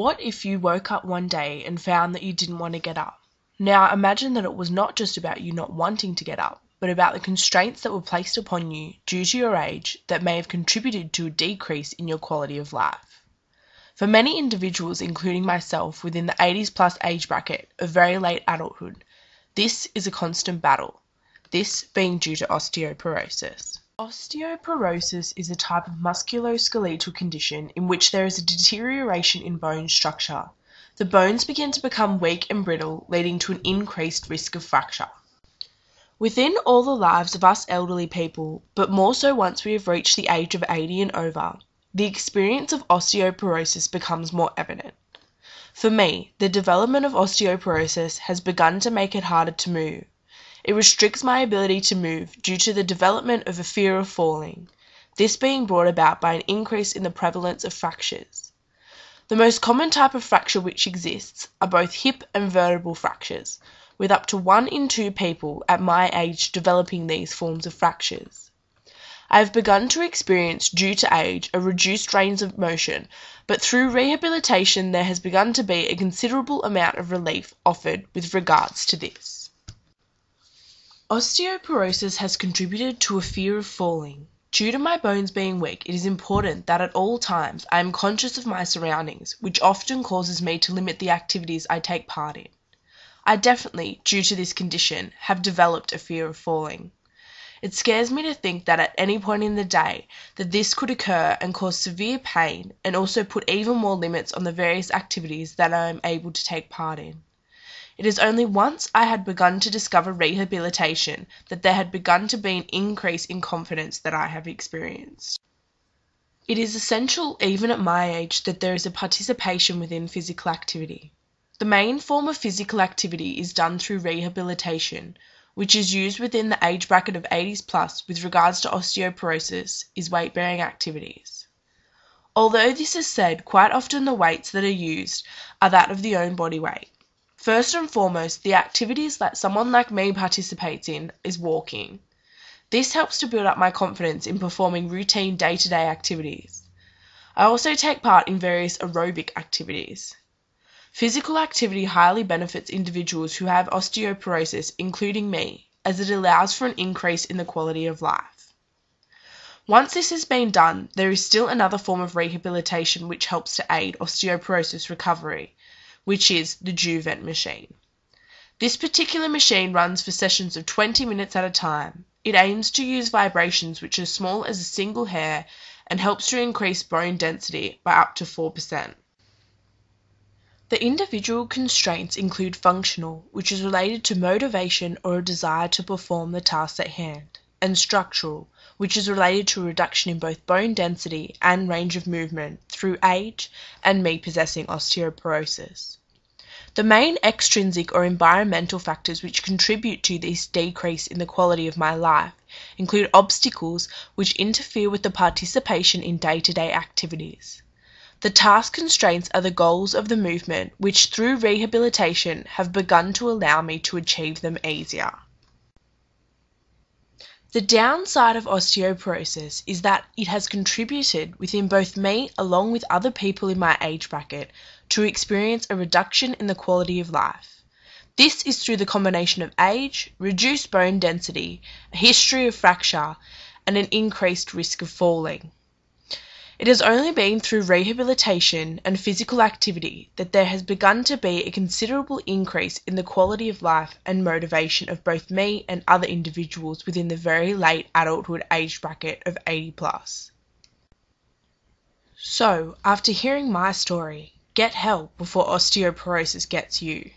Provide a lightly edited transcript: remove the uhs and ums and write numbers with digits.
What if you woke up one day and found that you didn't want to get up? Now imagine that it was not just about you not wanting to get up, but about the constraints that were placed upon you due to your age that may have contributed to a decrease in your quality of life. For many individuals, including myself, within the 80s plus age bracket of very late adulthood, this is a constant battle, this being due to osteoporosis. Osteoporosis is a type of musculoskeletal condition in which there is a deterioration in bone structure. The bones begin to become weak and brittle, leading to an increased risk of fracture. Within all the lives of us elderly people, but more so once we have reached the age of 80 and over, the experience of osteoporosis becomes more evident. For me, the development of osteoporosis has begun to make it harder to move. It restricts my ability to move due to the development of a fear of falling, this being brought about by an increase in the prevalence of fractures. The most common type of fracture which exists are both hip and vertebral fractures, with up to 1 in 2 people at my age developing these forms of fractures. I have begun to experience, due to age, a reduced range of motion, but through rehabilitation there has begun to be a considerable amount of relief offered with regards to this. Osteoporosis has contributed to a fear of falling. Due to my bones being weak, it is important that at all times I am conscious of my surroundings, which often causes me to limit the activities I take part in. I definitely, due to this condition, have developed a fear of falling. It scares me to think that at any point in the day that this could occur and cause severe pain and also put even more limits on the various activities that I am able to take part in. It is only once I had begun to discover rehabilitation that there had begun to be an increase in confidence that I have experienced. It is essential, even at my age, that there is a participation within physical activity. The main form of physical activity is done through rehabilitation, which is used within the age bracket of 80s plus with regards to osteoporosis, is weight-bearing activities. Although this is said, quite often the weights that are used are that of the own body weight. First and foremost, the activities that someone like me participates in is walking. This helps to build up my confidence in performing routine day-to-day activities. I also take part in various aerobic activities. Physical activity highly benefits individuals who have osteoporosis, including me, as it allows for an increase in the quality of life. Once this has been done, there is still another form of rehabilitation which helps to aid osteoporosis recovery, which is the Juvent machine. This particular machine runs for sessions of 20 minutes at a time. It aims to use vibrations which are as small as a single hair and helps to increase bone density by up to 4%. The individual constraints include functional, which is related to motivation or a desire to perform the task at hand, and structural, which is related to a reduction in both bone density and range of movement through age and me possessing osteoporosis. The main extrinsic or environmental factors which contribute to this decrease in the quality of my life include obstacles which interfere with the participation in day-to-day activities. The task constraints are the goals of the movement which through rehabilitation have begun to allow me to achieve them easier. The downside of osteoporosis is that it has contributed within both me along with other people in my age bracket to experience a reduction in the quality of life. This is through the combination of age, reduced bone density, a history of fracture, and an increased risk of falling. It has only been through rehabilitation and physical activity that there has begun to be a considerable increase in the quality of life and motivation of both me and other individuals within the very late adulthood age bracket of 80 plus. So, after hearing my story, get help before osteoporosis gets you.